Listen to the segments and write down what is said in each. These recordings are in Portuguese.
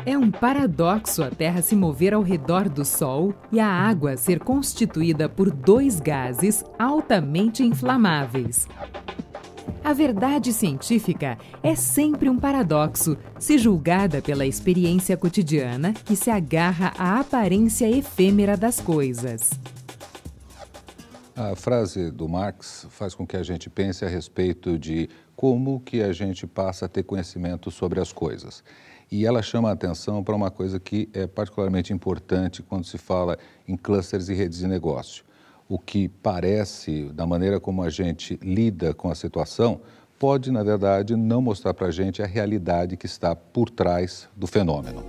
É um paradoxo a Terra se mover ao redor do Sol e a água ser constituída por dois gases altamente inflamáveis. A verdade científica é sempre um paradoxo, se julgada pela experiência cotidiana que se agarra à aparência efêmera das coisas. A frase do Marx faz com que a gente pense a respeito de como que a gente passa a ter conhecimento sobre as coisas. E ela chama a atenção para uma coisa que é particularmente importante quando se fala em clusters e redes de negócio. O que parece, da maneira como a gente lida com a situação, pode, na verdade, não mostrar para a gente a realidade que está por trás do fenômeno.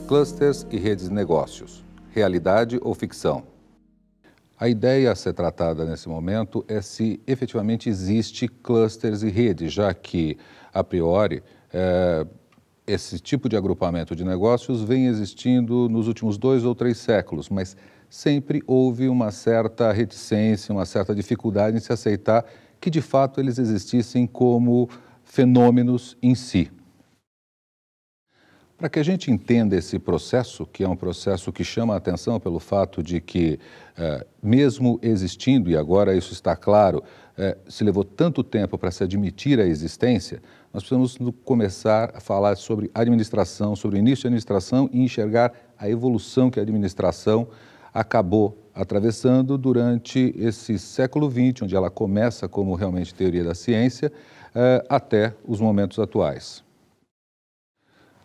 Clusters e redes de negócios. Realidade ou ficção? A ideia a ser tratada nesse momento é se efetivamente existe clusters e redes, já que, a priori, esse tipo de agrupamento de negócios vem existindo nos últimos 2 ou 3 séculos, mas sempre houve uma certa reticência, uma certa dificuldade em se aceitar que, de fato, eles existissem como fenômenos em si. Para que a gente entenda esse processo, que é um processo que chama a atenção pelo fato de que, mesmo existindo, e agora isso está claro, se levou tanto tempo para se admitir a existência, nós precisamos começar a falar sobre administração, sobre o início de administração e enxergar a evolução que a administração acabou atravessando durante esse século XX, onde ela começa como realmente teoria da ciência, até os momentos atuais.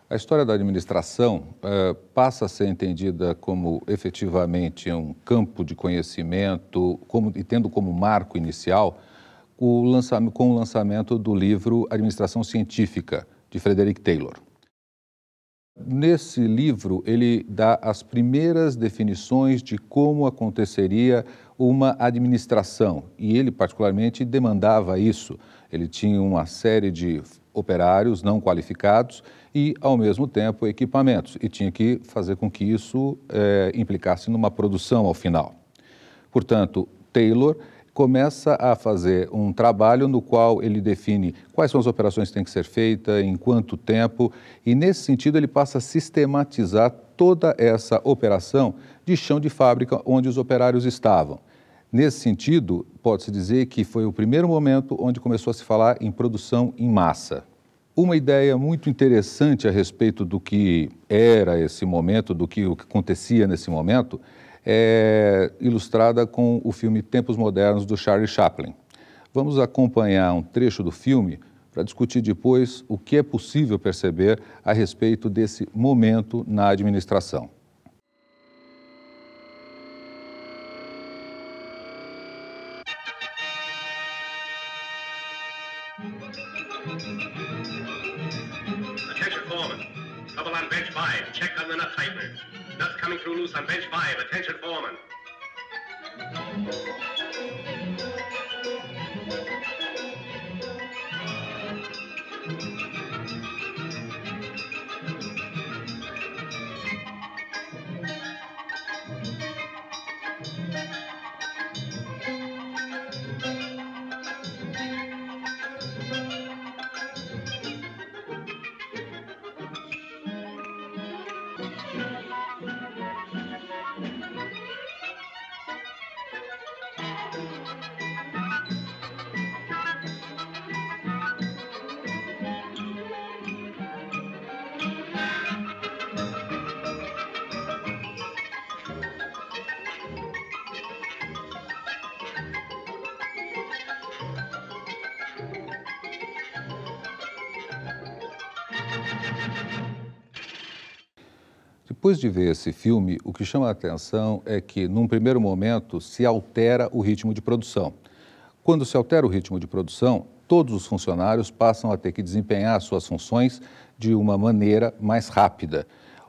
A história da administração passa a ser entendida como efetivamente um campo de conhecimento e tendo como marco inicial com o lançamento do livro Administração Científica, de Frederick Taylor. Nesse livro, ele dá as primeiras definições de como aconteceria uma administração, e ele particularmente demandava isso. Ele tinha uma série de operários não qualificados e, ao mesmo tempo, equipamentos, e tinha que fazer com que isso implicasse numa produção ao final. Portanto, Taylor começa a fazer um trabalho no qual ele define quais são as operações que têm que ser feitas, em quanto tempo, e nesse sentido ele passa a sistematizar toda essa operação de chão de fábrica onde os operários estavam. Nesse sentido, pode-se dizer que foi o primeiro momento onde começou a se falar em produção em massa. Uma ideia muito interessante a respeito do que era esse momento, o que acontecia nesse momento, é ilustrada com o filme Tempos Modernos, do Charlie Chaplin. Vamos acompanhar um trecho do filme para discutir depois o que é possível perceber a respeito desse momento na administração. Attention, foreman. Trouble on bench 5. Check on the nut tightners. Nuts coming through loose on bench 5. Attention, foreman. Depois de ver esse filme, o que chama a atenção é que, num primeiro momento, se altera o ritmo de produção. Quando se altera o ritmo de produção, todos os funcionários passam a ter que desempenhar suas funções de uma maneira mais rápida.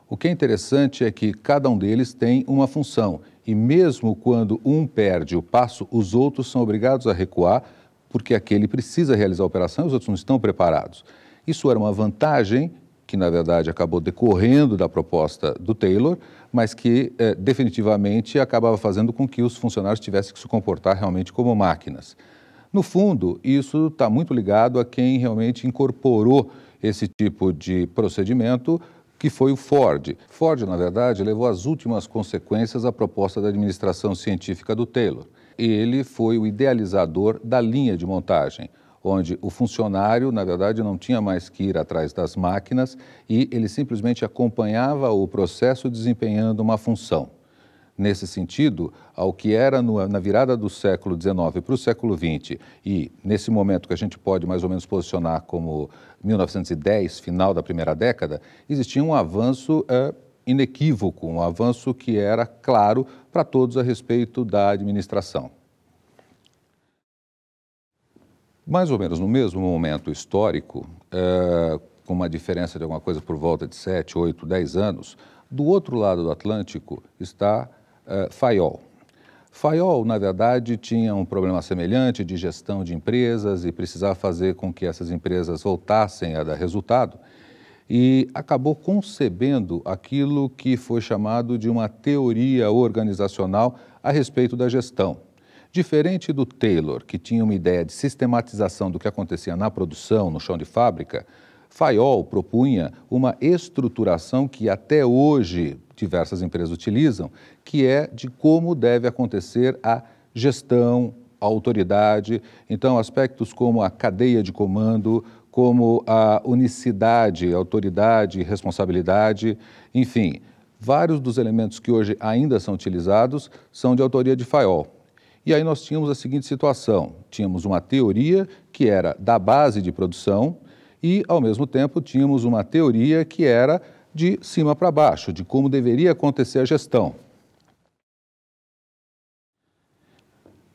O que é interessante é que cada um deles tem uma função, e mesmo quando um perde o passo, os outros são obrigados a recuar, porque aquele precisa realizar a operação e os outros não estão preparados. Isso era uma vantagem que, na verdade, acabou decorrendo da proposta do Taylor, mas que definitivamente acabava fazendo com que os funcionários tivessem que se comportar realmente como máquinas. No fundo, isso está muito ligado a quem realmente incorporou esse tipo de procedimento, que foi o Ford. Ford, na verdade, levou às últimas consequências a proposta da administração científica do Taylor. Ele foi o idealizador da linha de montagem, onde o funcionário, na verdade, não tinha mais que ir atrás das máquinas e ele simplesmente acompanhava o processo desempenhando uma função. Nesse sentido, ao que era na virada do século XIX para o século XX, e nesse momento que a gente pode mais ou menos posicionar como 1910, final da primeira década, existia um avanço inequívoco, um avanço que era claro para todos a respeito da administração. Mais ou menos no mesmo momento histórico, com uma diferença de alguma coisa por volta de 7, 8, 10 anos, do outro lado do Atlântico está Fayol. Fayol, na verdade, tinha um problema semelhante de gestão de empresas e precisava fazer com que essas empresas voltassem a dar resultado e acabou concebendo aquilo que foi chamado de uma teoria organizacional a respeito da gestão. Diferente do Taylor, que tinha uma ideia de sistematização do que acontecia na produção, no chão de fábrica, Fayol propunha uma estruturação que até hoje diversas empresas utilizam, que é de como deve acontecer a gestão, a autoridade. Então, aspectos como a cadeia de comando, como a unicidade, autoridade, responsabilidade, enfim, vários dos elementos que hoje ainda são utilizados são de autoria de Fayol. E aí nós tínhamos a seguinte situação, tínhamos uma teoria que era da base de produção e, ao mesmo tempo, tínhamos uma teoria que era de cima para baixo, de como deveria acontecer a gestão.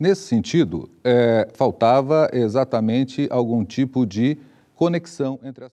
Nesse sentido, faltava exatamente algum tipo de conexão entre as